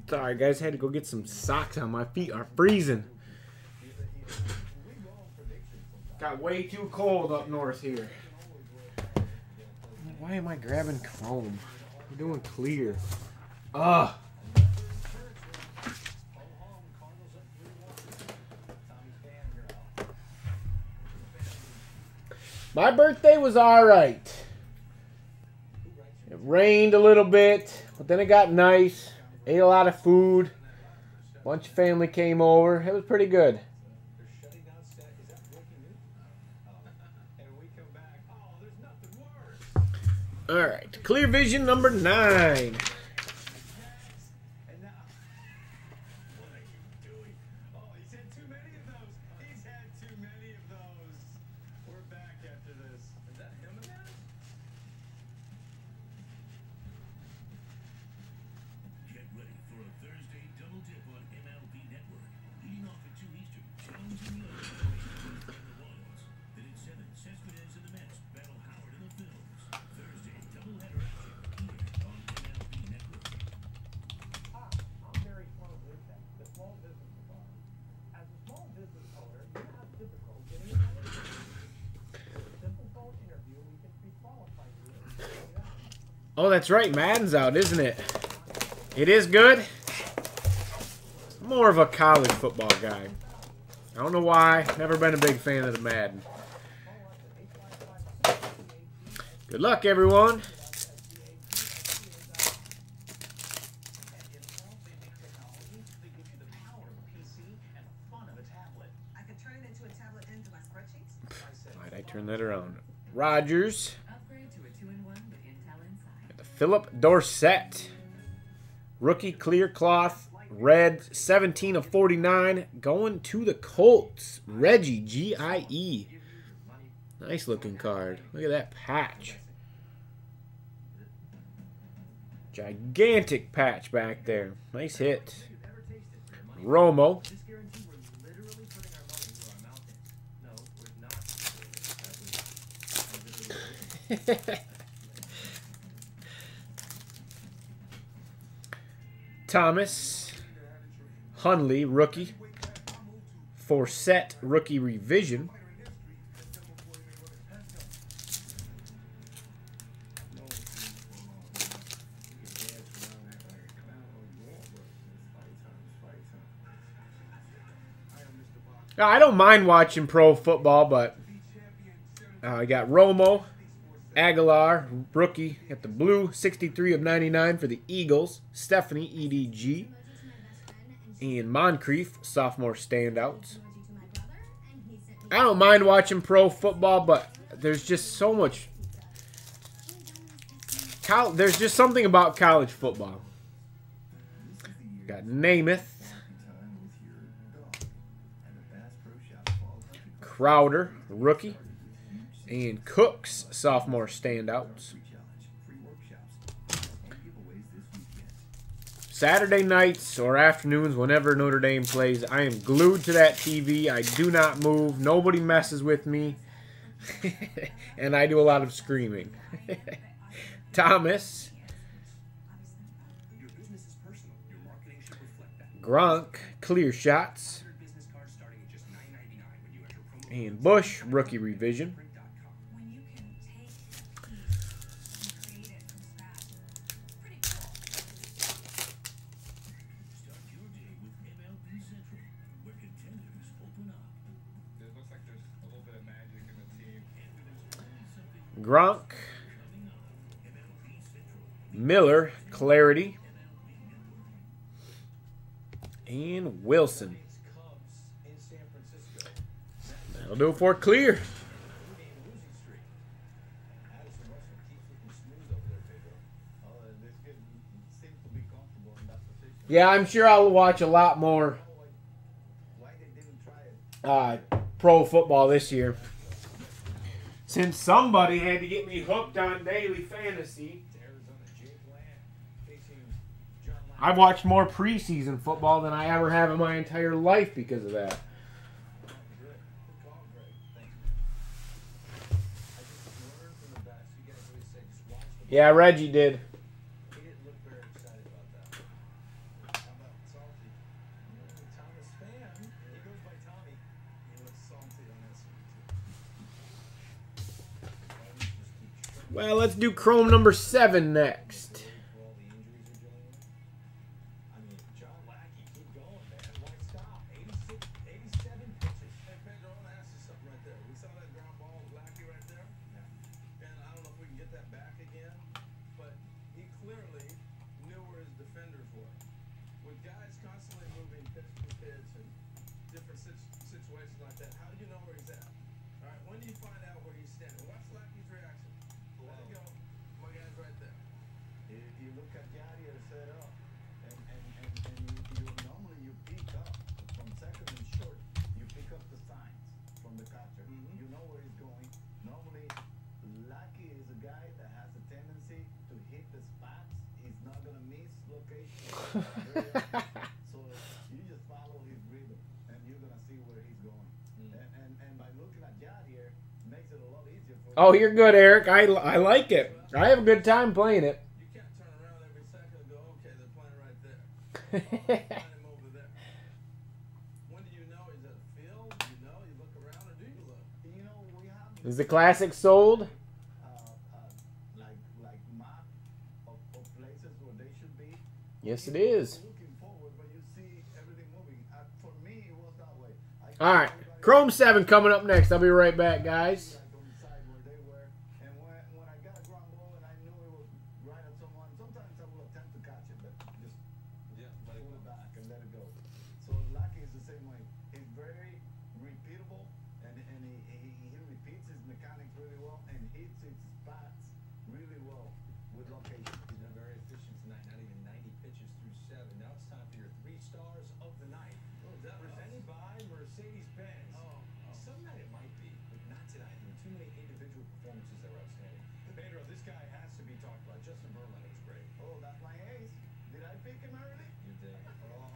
Sorry, guys. Had to go get some socks on. My feet are freezing. Got way too cold up north here. Why am I grabbing chrome? I'm doing clear. Ugh. My birthday was alright. It rained a little bit, but then it got nice. Ate a lot of food. A bunch of family came over. It was pretty good. Alright, Clear Vision number 9. Oh, that's right. Madden's out, isn't it? It is good. I'm more of a college football guy. I don't know why. Never been a big fan of the Madden. Good luck, everyone. Why'd I turn that around? Rodgers. Philip Dorsett, rookie clear cloth, red, 17 of 49, going to the Colts. Reggie, G-I-E. Nice looking card. Look at that patch. Gigantic patch back there. Nice hit. Romo. Thomas, Hunley, rookie. Forsett, rookie revision. Now, I don't mind watching pro football, but I got Romo, Aguilar, rookie, got the blue, 63 of 99 for the Eagles. Stephanie, EDG. And Moncrief, sophomore standouts. I don't mind watching pro football, but there's just so much. There's just something about college football. Got Namath. Crowder, rookie. And Cooks, sophomore standouts. Saturday nights or afternoons, whenever Notre Dame plays, I am glued to that TV. I do not move. Nobody messes with me. And I do a lot of screaming. Thomas. Gronk, clear shots. And Bush, rookie revision. Gronk, Miller, clarity, and Wilson. That'll do it for clear. Yeah, I'm sure I'll watch a lot more pro football this year. Since somebody had to get me hooked on daily fantasy, I've watched more preseason football than I ever have in my entire life because of that. Yeah, Reggie did. Well, let's do Chrome number 7 next. So you just follow his rhythm, and you're gonna see where he's going. And by looking at Jadier, makes it a lot easier for. Oh, you're good, Eric. I like it. I have a good time playing it. You can't turn around every second and go, okay, they're playing right there. Oh, they're playing him over there. When do you know? Is it a field? Do you know? You look around, or do you look? You know, we have. Is the classic sold? Like map of places where they should be. Yes, it is. Looking forward, but you see everything moving. For me, it was that way. All right. Chrome 7 coming up next. I'll be right back, guys. And when I got a ground ball and I knew it was right at someone, sometimes I will attempt to catch it, but just pull it back and let it go. So Lucky is the same way. He's very repeatable, and he repeats his mechanics really well and hits his spots really well with location. He's been very efficient tonight, not even 90 pitches through 7. Now it's time for your 3 stars of the night. Presented by Mercedes-Benz. Some night it might be, but not tonight. There were too many individual performances that were outstanding. Pedro, this guy has to be talked about. Justin Verlander was great. Oh, that's my ace. Did I pick him early? You did. Oh,